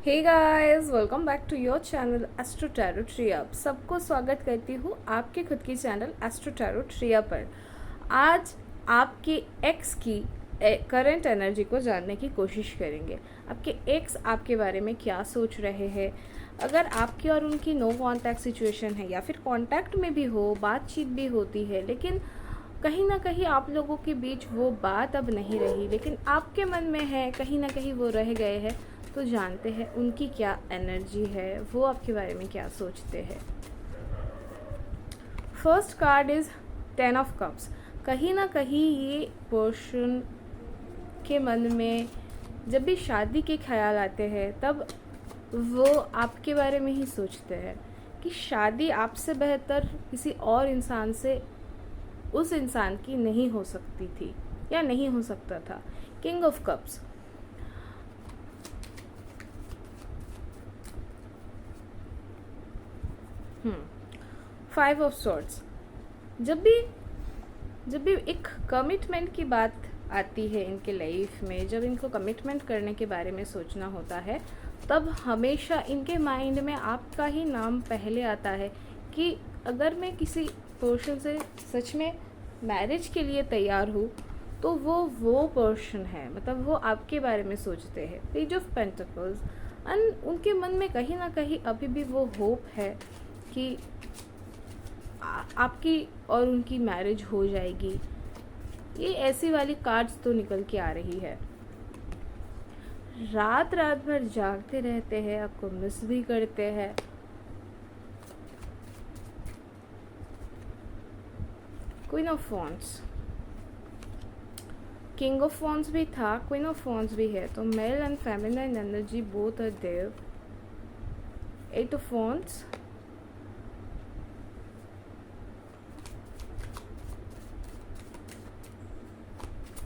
Hey guys, welcome back to your channel Astro Tarot Tria. सबको स्वागत करती हूँ आपके खुद की चैनल एस्ट्रो टैरो ट्रिया पर। आज आपके एक्स की करंट एनर्जी को जानने की कोशिश करेंगे। आपके एक्स आपके बारे में क्या सोच रहे हैं। अगर आपकी और उनकी नो कांटेक्ट सिचुएशन है या फिर कांटेक्ट में भी हो, बातचीत भी होती है, लेकिन कहीं ना कहीं आप लोगों के बीच वो बात अब नहीं रही, लेकिन आपके मन में है, कहीं ना कहीं वो रह गए हैं, तो जानते हैं उनकी क्या एनर्जी है, वो आपके बारे में क्या सोचते हैं। First card is 10 of cups. कहीं ना कहीं ये पर्सन के मन में जब भी शादी के ख्याल आते हैं तब वो आपके बारे में ही सोचते हैं कि शादी आपसे बेहतर किसी और इंसान से उस इंसान की नहीं हो सकती थी या नहीं हो सकता था। King of cups, five of swords. जब भी एक कमिटमेंट की बात आती है इनके लाइफ में, जब इनको कमिटमेंट करने के बारे में सोचना होता है, तब हमेशा इनके माइंड में आपका ही नाम पहले आता है कि अगर मैं किसी पर्सन से सच में मैरिज के लिए तैयार हूँ तो वो पर्सन है, मतलब वो आपके बारे में सोचते हैं। पेज ऑफ पेंटिकल्स, एंड उनके मन में कहीं ना कहीं अभी भी वो होप है कि आपकी और उनकी मैरिज हो जाएगी। ये ऐसी वाली कार्ड्स तो निकल के आ रही है। रात रात भर जागते रहते हैं, आपको मिस भी करते हैं। Queen of wands, king of wands भी था, क्वीन ऑफ वॉन्ड्स भी है, तो male and feminine energy both are there. Eight of wands,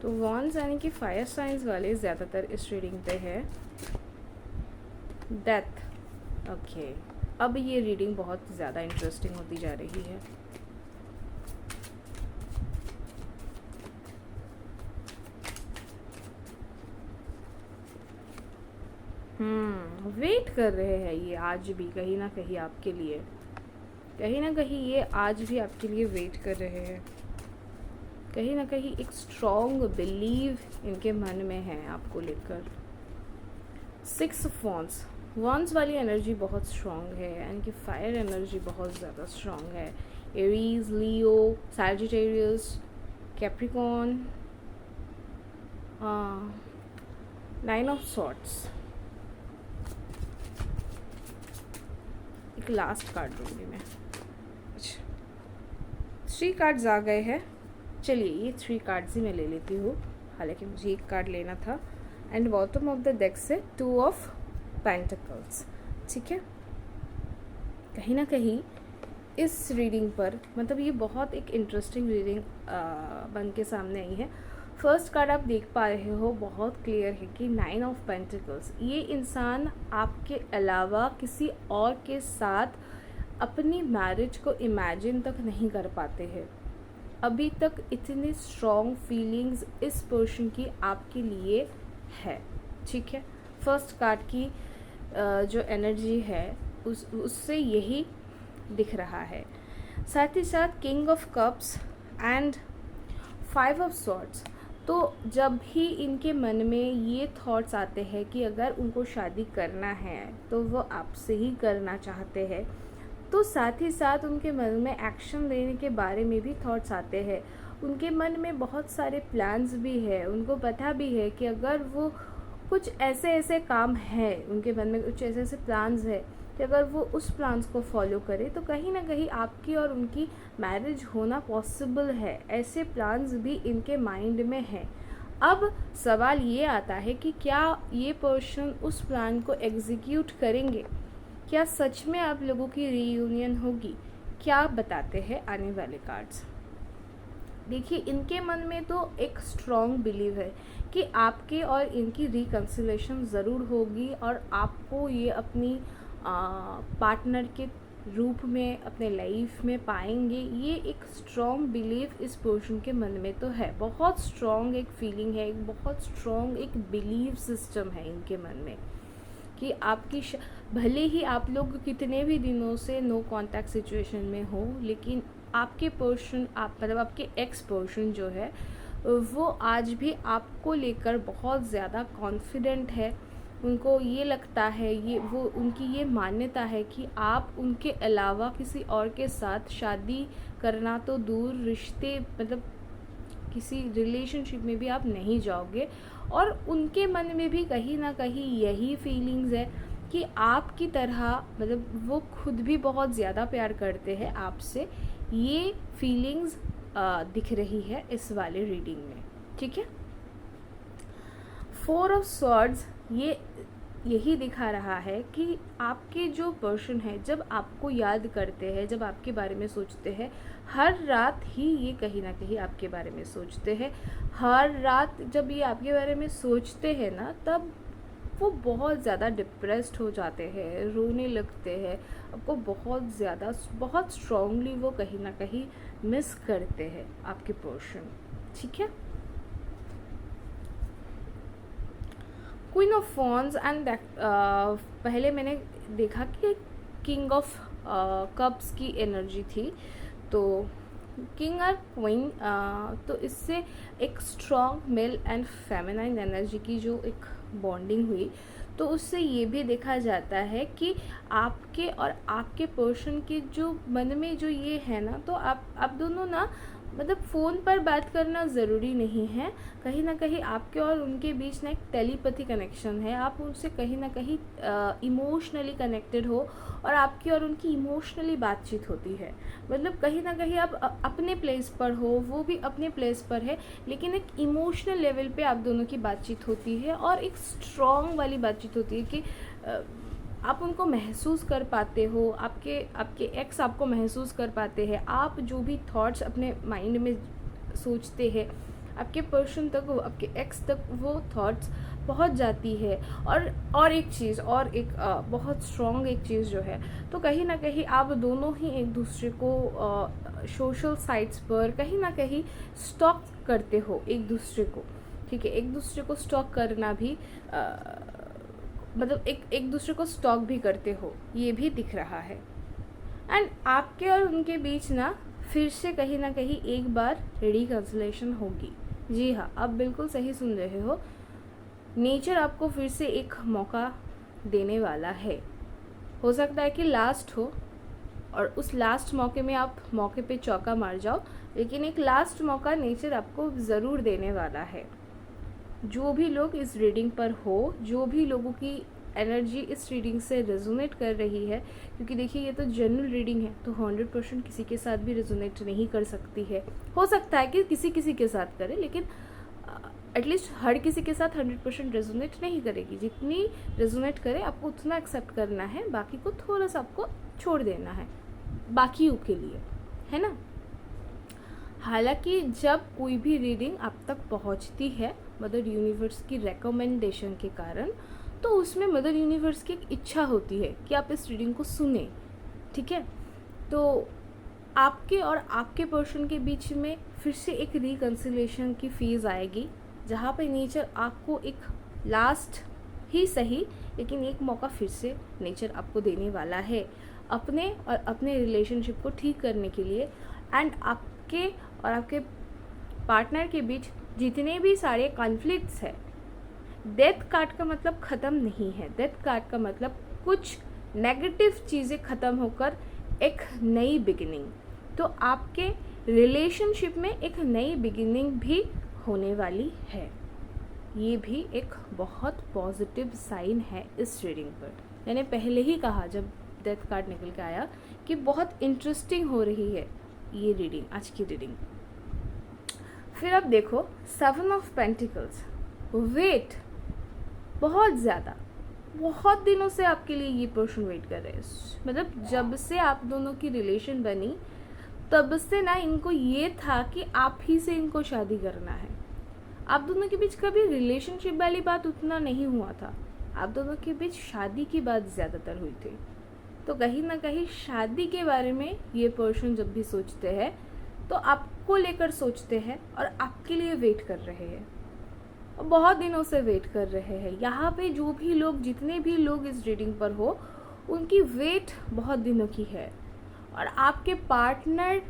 तो वॉन्ड्स यानी कि फायर साइंस वाले ज़्यादातर इस रीडिंग पे है। डेथ, ओके, अब ये रीडिंग बहुत ज़्यादा इंटरेस्टिंग होती जा रही है। वेट कर रहे हैं ये आज भी कहीं ना कहीं आपके लिए, कहीं ना कहीं ये आज भी आपके लिए वेट कर रहे हैं। कहीं ना कहीं एक स्ट्रॉन्ग बिलीव इनके मन में है आपको लेकर। सिक्स ऑफ वॉन्ड्स, वॉन्ड्स वाली एनर्जी बहुत स्ट्रॉन्ग है, यानी कि फायर एनर्जी बहुत ज़्यादा स्ट्रॉन्ग है। Aries, Leo, Sagittarius, Capricorn. Nine of swords, एक लास्ट कार्ड लूँगी मैं। अच्छा, 3 कार्ड्स आ गए हैं। चलिए ये 3 कार्ड्स ही मैं ले लेती हूँ, हालांकि मुझे एक कार्ड लेना था। And bottom of the deck से 2 ऑफ पेंटिकल्स, ठीक है। कहीं ना कहीं इस रीडिंग पर, मतलब ये बहुत एक इंटरेस्टिंग रीडिंग बन के सामने आई है। फर्स्ट कार्ड आप देख पा रहे हो, बहुत क्लियर है कि 9 ऑफ पेंटिकल्स। ये इंसान आपके अलावा किसी और के साथ अपनी मैरिज को इमेजिन तक नहीं कर पाते हैं। अभी तक इतनी स्ट्रॉन्ग फीलिंग्स इस पर्सन की आपके लिए है, ठीक है। फर्स्ट कार्ड की जो एनर्जी है उससे यही दिख रहा है। साथ ही साथ king of cups and 5 of swords. तो जब भी इनके मन में ये थॉट्स आते हैं कि अगर उनको शादी करना है तो वो आपसे ही करना चाहते हैं, तो साथ ही साथ उनके मन में एक्शन लेने के बारे में भी थॉट्स आते हैं। उनके मन में बहुत सारे प्लान्स भी है, उनको पता भी है कि अगर वो कुछ ऐसे ऐसे काम है, उनके मन में कुछ ऐसे ऐसे प्लान्स है कि अगर वो उस प्लान्स को फॉलो करे तो कहीं ना कहीं आपकी और उनकी मैरिज होना पॉसिबल है। ऐसे प्लान्स भी इनके माइंड में है। अब सवाल ये आता है कि क्या ये पर्सन उस प्लान को एग्जीक्यूट करेंगे, क्या सच में आप लोगों की रीयूनियन होगी, क्या बताते हैं आने वाले कार्ड्स। देखिए इनके मन में तो एक स्ट्रॉन्ग बिलीव है कि आपके और इनकी रिकन्सिलेशन ज़रूर होगी और आपको ये अपनी पार्टनर के रूप में अपने लाइफ में पाएंगे। ये एक स्ट्रॉन्ग बिलीव इस पर्सन के मन में तो है, बहुत स्ट्रॉन्ग एक फीलिंग है, एक बहुत स्ट्रॉन्ग एक बिलीव सिस्टम है इनके मन में। कि आपकी भले ही आप लोग कितने भी दिनों से नो कांटेक्ट सिचुएशन में हो, लेकिन आपके पर्सन, आप मतलब आपके एक्स पर्सन जो है वो आज भी आपको लेकर बहुत ज़्यादा कॉन्फिडेंट है। उनको ये लगता है, ये वो उनकी ये मान्यता है कि आप उनके अलावा किसी और के साथ शादी करना तो दूर, रिश्ते मतलब किसी रिलेशनशिप में भी आप नहीं जाओगे। और उनके मन में भी कहीं ना कहीं यही फीलिंग्स है कि आपकी तरह मतलब वो खुद भी बहुत ज़्यादा प्यार करते हैं आपसे। ये फीलिंग्स दिख रही है इस वाले रीडिंग में, ठीक है। 4 ऑफ स्वॉर्ड्स ये यही दिखा रहा है कि आपके जो पर्सन है जब आपको याद करते हैं, जब आपके बारे में सोचते हैं, हर रात ही ये कहीं ना कहीं आपके बारे में सोचते हैं। हर रात जब ये आपके बारे में सोचते हैं ना, तब वो बहुत ज़्यादा डिप्रेस्ड हो जाते हैं, रोने लगते हैं, आपको बहुत ज़्यादा बहुत स्ट्रांगली वो कहीं ना कहीं मिस करते हैं आपके पर्सन, ठीक है। क्वीन ऑफ वॉन्ड्स एंड पहले मैंने देखा कि किंग ऑफ कप्स की एनर्जी थी, तो किंग और क्वीन, तो इससे एक strong mail and feminine energy की जो एक बॉन्डिंग हुई, तो उससे ये भी देखा जाता है कि आपके और आपके पर्सन के जो मन में जो ये है ना, तो आप दोनों ना मतलब फ़ोन पर बात करना ज़रूरी नहीं है, कहीं ना कहीं आपके और उनके बीच ना एक टेलीपैथी कनेक्शन है। आप उनसे कहीं ना कहीं इमोशनली कनेक्टेड हो और आपकी और उनकी इमोशनली बातचीत होती है। मतलब कहीं ना कहीं आप अपने प्लेस पर हो, वो भी अपने प्लेस पर है, लेकिन एक इमोशनल लेवल पे आप दोनों की बातचीत होती है और एक स्ट्रॉन्ग वाली बातचीत होती है कि आप उनको महसूस कर पाते हो, आपके एक्स आपको महसूस कर पाते हैं। आप जो भी थॉट्स अपने माइंड में सोचते हैं, आपके पर्सन तक, आपके एक्स तक वो थॉट्स पहुंच जाती है। और एक चीज़, और एक बहुत स्ट्रॉन्ग एक चीज़ जो है, तो कहीं ना कहीं आप दोनों ही एक दूसरे को सोशल साइट्स पर कहीं ना कहीं स्टॉक करते हो एक दूसरे को, ठीक है। एक दूसरे को स्टॉक करना भी मतलब एक दूसरे को स्टॉक भी करते हो, ये भी दिख रहा है। एंड आपके और उनके बीच ना फिर से कहीं ना कहीं एक बार रिकंसिलिएशन होगी। जी हाँ, आप बिल्कुल सही सुन रहे हो, नेचर आपको फिर से एक मौका देने वाला है। हो सकता है कि लास्ट हो और उस लास्ट मौके में आप मौके पे चौका मार जाओ, लेकिन एक लास्ट मौका नेचर आपको ज़रूर देने वाला है। जो भी लोग इस रीडिंग पर हो, जो भी लोगों की एनर्जी इस रीडिंग से रेजोनेट कर रही है, क्योंकि देखिए ये तो जनरल रीडिंग है, तो 100% किसी के साथ भी रेजोनेट नहीं कर सकती है। हो सकता है कि किसी के साथ करे, लेकिन एटलीस्ट हर किसी के साथ 100% रेजोनेट नहीं करेगी। जितनी रेजोनेट करे आपको उतना एक्सेप्ट करना है, बाकी को थोड़ा सा आपको छोड़ देना है बाकियों के लिए, है ना। हालांकि जब कोई भी रीडिंग आप तक पहुंचती है मदर यूनिवर्स की रिकमेंडेशन के कारण, तो उसमें मदर यूनिवर्स की एक इच्छा होती है कि आप इस रीडिंग को सुने, ठीक है। तो आपके और आपके पर्सन के बीच में फिर से एक रिकंसिलिएशन की फेज़ आएगी, जहाँ पे नेचर आपको एक लास्ट ही सही, लेकिन एक मौका फिर से नेचर आपको देने वाला है अपने और अपने रिलेशनशिप को ठीक करने के लिए। एंड आपके और आपके पार्टनर के बीच जितने भी सारे कॉन्फ्लिक्ट्स है, डेथ कार्ड का मतलब ख़त्म नहीं है। डेथ कार्ड का मतलब कुछ नेगेटिव चीज़ें ख़त्म होकर एक नई बिगिनिंग, तो आपके रिलेशनशिप में एक नई बिगिनिंग भी होने वाली है। ये भी एक बहुत पॉजिटिव साइन है इस रीडिंग पर। मैंने पहले ही कहा जब डेथ कार्ड निकल के आया कि बहुत इंटरेस्टिंग हो रही है ये रीडिंग, आज की रीडिंग। फिर अब देखो 7 ऑफ पेंटिकल्स, वेट, बहुत ज़्यादा, बहुत दिनों से आपके लिए ये पर्सन वेट कर रहे हैं। मतलब जब से आप दोनों की रिलेशन बनी तब से ना इनको ये था कि आप ही से इनको शादी करना है। आप दोनों के बीच कभी रिलेशनशिप वाली बात उतना नहीं हुआ था, आप दोनों के बीच शादी की बात ज़्यादातर हुई थी। तो कहीं ना कहीं शादी के बारे में ये पर्सन जब भी सोचते हैं तो आपको लेकर सोचते हैं और आपके लिए वेट कर रहे हैं। और बहुत दिनों से वेट कर रहे हैं। यहाँ पे जो भी लोग, जितने भी लोग इस रीडिंग पर हो, उनकी वेट बहुत दिनों की है। और आपके पार्टनर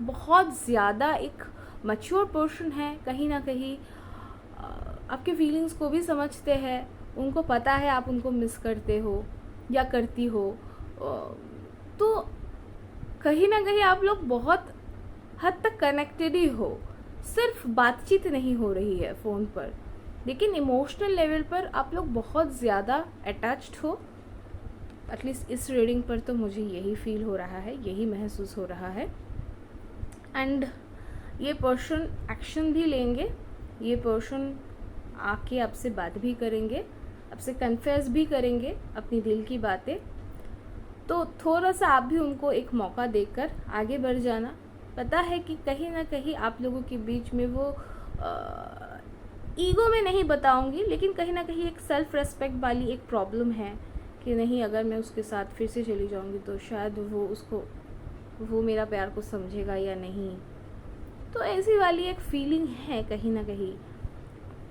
बहुत ज़्यादा एक मैच्योर पर्सन है, कहीं ना कहीं आपके फीलिंग्स को भी समझते हैं। उनको पता है आप उनको मिस करते हो या करती हो, तो कहीं ना कहीं आप लोग बहुत हद तक कनेक्टेड ही हो। सिर्फ बातचीत नहीं हो रही है फ़ोन पर, लेकिन इमोशनल लेवल पर आप लोग बहुत ज़्यादा अटैच्ड हो। एटलीस्ट इस रीडिंग पर तो मुझे यही फील हो रहा है, यही महसूस हो रहा है। एंड ये पर्सन एक्शन भी लेंगे, ये पर्सन आके आपसे बात भी करेंगे, आपसे कन्फेस भी करेंगे अपनी दिल की बातें। तो थोड़ा सा आप भी उनको एक मौका देकर आगे बढ़ जाना। पता है कि कहीं ना कहीं आप लोगों के बीच में वो ईगो में नहीं बताऊंगी, लेकिन कहीं ना कहीं एक सेल्फ रेस्पेक्ट वाली एक प्रॉब्लम है कि नहीं, अगर मैं उसके साथ फिर से चली जाऊंगी तो शायद वो मेरा प्यार को समझेगा या नहीं। तो ऐसी वाली एक फीलिंग है कहीं ना कहीं,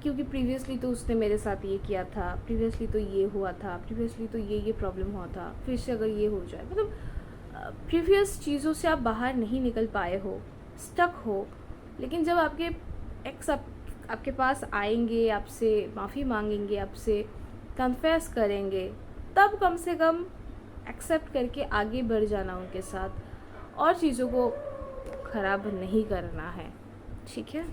क्योंकि प्रीवियसली तो उसने मेरे साथ ये किया था, प्रीवियसली तो ये हुआ था, प्रीवियसली तो ये प्रॉब्लम हुआ था, फिर से अगर ये हो जाए, मतलब प्रीवियस चीज़ों से आप बाहर नहीं निकल पाए हो, स्टक हो। लेकिन जब आपके एक्स आपके पास आएंगे, आपसे माफ़ी मांगेंगे, आपसे कन्फेस करेंगे, तब कम से कम एक्सेप्ट करके आगे बढ़ जाना उनके साथ, और चीज़ों को ख़राब नहीं करना है, ठीक है?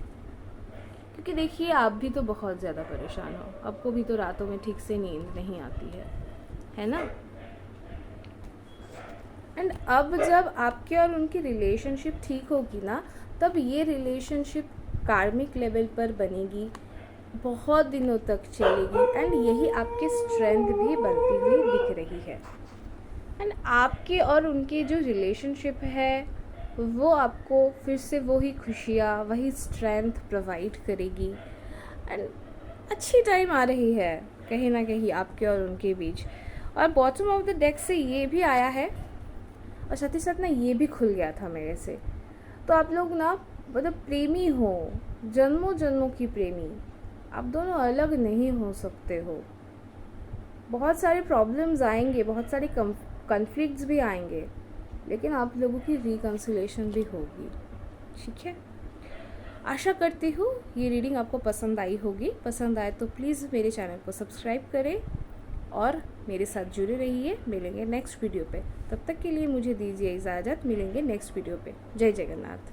क्योंकि देखिए, आप भी तो बहुत ज़्यादा परेशान हो, आपको भी तो रातों में ठीक से नींद नहीं आती है ना? एंड अब जब आपके और उनकी रिलेशनशिप ठीक होगी ना, तब ये रिलेशनशिप कार्मिक लेवल पर बनेगी, बहुत दिनों तक चलेगी। एंड यही आपकी स्ट्रेंथ भी बनती हुई दिख रही है। एंड आपके और उनकी जो रिलेशनशिप है वो आपको फिर से वही खुशियाँ, वही स्ट्रेंथ प्रोवाइड करेगी। एंड अच्छी टाइम आ रही है कहीं ना कहीं आपके और उनके बीच। और बॉटम ऑफ द डेक से ये भी आया है, और साथ ही साथ ना ये भी खुल गया था मेरे से। तो आप लोग ना मतलब प्रेमी हो, जन्मों जन्मों की प्रेमी, आप दोनों अलग नहीं हो सकते हो। बहुत सारे प्रॉब्लम्स आएंगे, बहुत सारे कन्फ्लिक्ट्स भी आएंगे, लेकिन आप लोगों की रिकन्सिलेशन भी होगी, ठीक है? आशा करती हूँ ये रीडिंग आपको पसंद आई होगी। पसंद आए तो प्लीज़ मेरे चैनल को सब्सक्राइब करें और मेरे साथ जुड़े रहिए। मिलेंगे नेक्स्ट वीडियो पे, तब तक के लिए मुझे दीजिए इजाज़त। मिलेंगे नेक्स्ट वीडियो पे। जय जगन्नाथ।